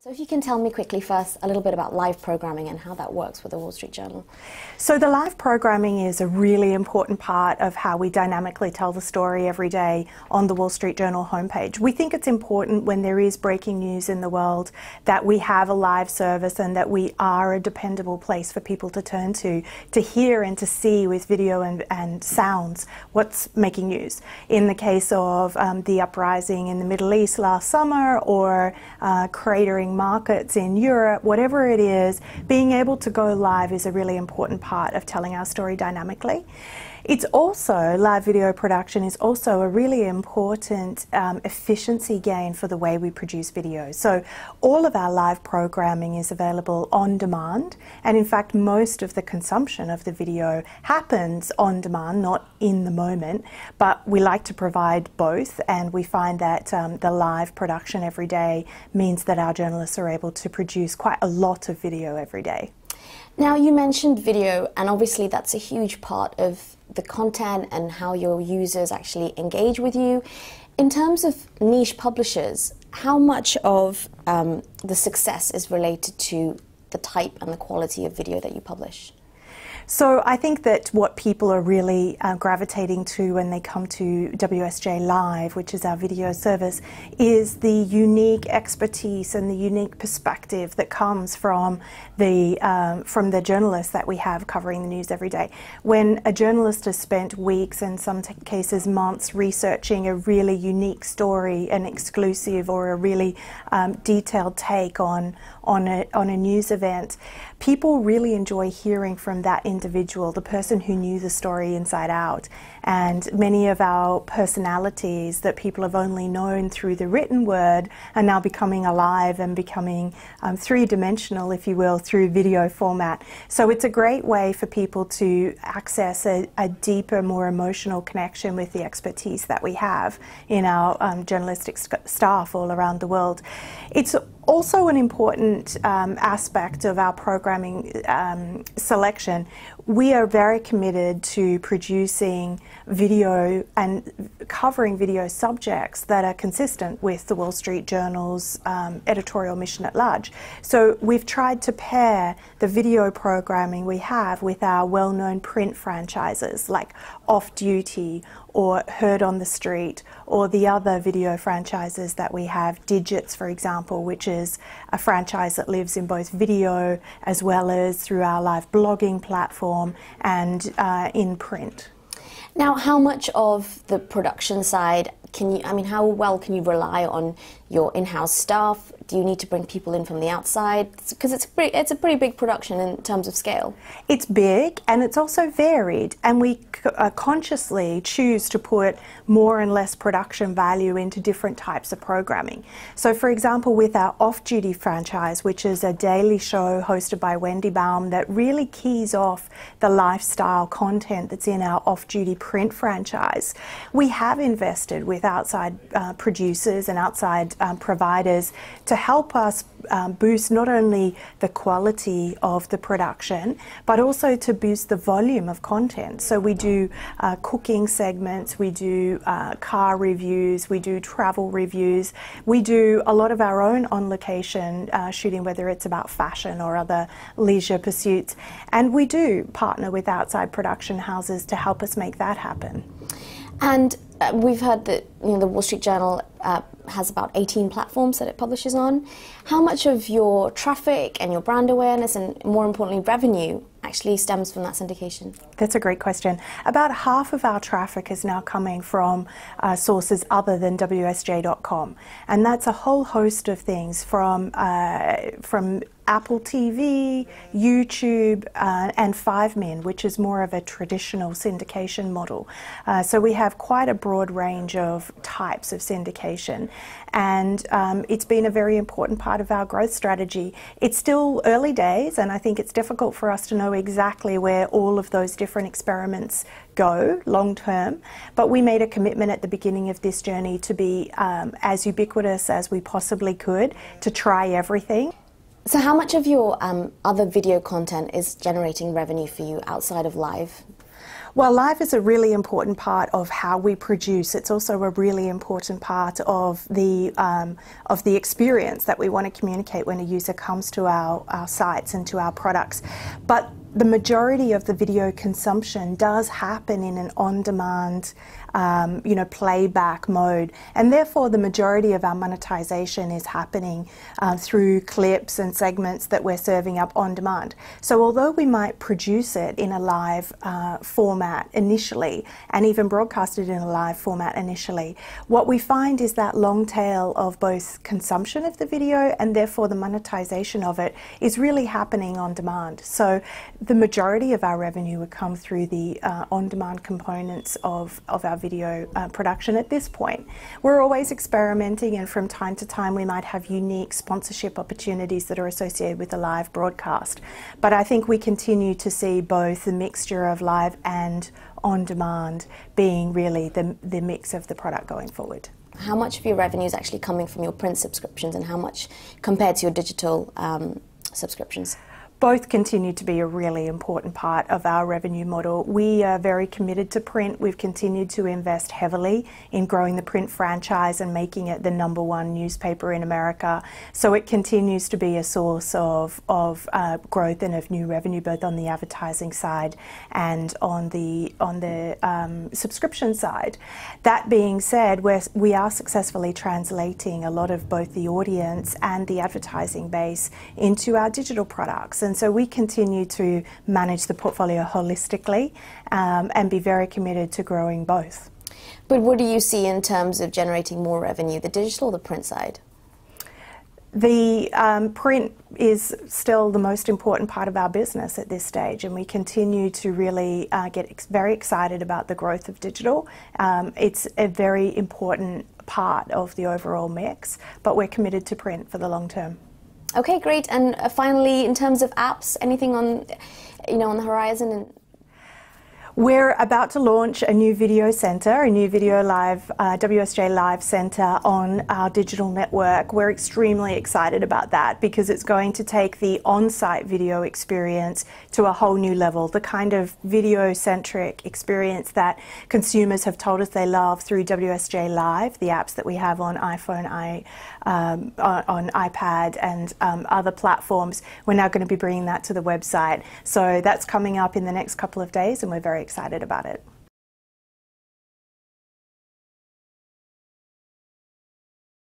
So if you can tell me quickly first a little bit about live programming and how that works with the Wall Street Journal. So the live programming is a really important part of how we dynamically tell the story every day on the Wall Street Journal homepage. We think it's important when there is breaking news in the world that we have a live service and that we are a dependable place for people to turn to hear and to see with video and sounds what's making news. In the case of the uprising in the Middle East last summer, or cratering markets in Europe, whatever it is, being able to go live is a really important part of telling our story dynamically. It's also, live video production is also a really important efficiency gain for the way we produce videos. So all of our live programming is available on demand, and in fact most of the consumption of the video happens on demand, not in the moment, but we like to provide both, and we find that the live production every day means that our journalists are able to produce quite a lot of video every day. Now, you mentioned video, and obviously that's a huge part of the content and how your users actually engage with you. In terms of niche publishers, how much of the success is related to the type and the quality of video that you publish? So I think that what people are really gravitating to when they come to WSJ Live, which is our video service, is the unique expertise and the unique perspective that comes from the journalists that we have covering the news every day. When a journalist has spent weeks, in some cases months, researching a really unique story, an exclusive or a really detailed take on a news event, people really enjoy hearing from that individual, the person who knew the story inside out. And many of our personalities that people have only known through the written word are now becoming alive and becoming three-dimensional, if you will, through video format. So it's a great way for people to access a deeper, more emotional connection with the expertise that we have in our journalistic staff all around the world. It's also an important aspect of our programming selection. We are very committed to producing video and covering video subjects that are consistent with the Wall Street Journal's editorial mission at large. So we've tried to pair the video programming we have with our well-known print franchises like Off Duty or Heard on the Street, or the other video franchises that we have, Digits, for example, which is a franchise that lives in both video as well as through our live blogging platform and in print. Now, how much of the production side how well can you rely on your in-house staff? Do you need to bring people in from the outside? Because it's a pretty big production in terms of scale. It's big, and it's also varied, and we consciously choose to put more and less production value into different types of programming. So for example, with our Off-Duty franchise, which is a daily show hosted by Wendy Baum that really keys off the lifestyle content that's in our Off-Duty print franchise, we have invested with outside producers and outside providers to help us boost not only the quality of the production, but also to boost the volume of content. So we do cooking segments, we do car reviews, we do travel reviews, we do a lot of our own on-location shooting, whether it's about fashion or other leisure pursuits, and we do partner with outside production houses to help us make that happen. And we've heard that the Wall Street Journal has about 18 platforms that it publishes on. How much of your traffic and your brand awareness and, more importantly, revenue actually stems from that syndication? That's a great question. About half of our traffic is now coming from sources other than WSJ.com, and that's a whole host of things from Apple TV, YouTube, and 5min, which is more of a traditional syndication model. So we have quite a broad range of types of syndication, and it's been a very important part of our growth strategy. It's still early days, and I think it's difficult for us to know exactly where all of those different experiments go long term, but we made a commitment at the beginning of this journey to be as ubiquitous as we possibly could, to try everything. So how much of your other video content is generating revenue for you outside of live? Well, live is a really important part of how we produce. It's also a really important part of the experience that we want to communicate when a user comes to our sites and to our products. But the majority of the video consumption does happen in an on-demand, playback mode, and therefore the majority of our monetization is happening through clips and segments that we're serving up on demand. So although we might produce it in a live format initially, and even broadcast it in a live format initially, what we find is that long tail of both consumption of the video and therefore the monetization of it is really happening on demand. So the majority of our revenue would come through the on-demand components of our video production at this point. We're always experimenting, and from time to time we might have unique sponsorship opportunities that are associated with a live broadcast. But I think we continue to see both the mixture of live and on-demand being really the mix of the product going forward. How much of your revenue is actually coming from your print subscriptions, and how much compared to your digital subscriptions? Both continue to be a really important part of our revenue model. We are very committed to print. We've continued to invest heavily in growing the print franchise and making it the #1 newspaper in America. So it continues to be a source of growth and of new revenue, both on the advertising side and on the subscription side. That being said, we are successfully translating a lot of both the audience and the advertising base into our digital products. And so we continue to manage the portfolio holistically and be very committed to growing both. But what do you see in terms of generating more revenue, the digital or the print side? The print is still the most important part of our business at this stage, and we continue to really get very excited about the growth of digital. It's a very important part of the overall mix, but we're committed to print for the long term. Okay, great. And finally, in terms of apps, anything on the horizon? We're about to launch a new video center, a new video live, WSJ Live Center on our digital network. We're extremely excited about that because it's going to take the on-site video experience to a whole new level, the kind of video-centric experience that consumers have told us they love through WSJ Live, the apps that we have on iPhone, on iPad and other platforms. We're now going to be bringing that to the website. So that's coming up in the next couple of days, and we're very excited about it.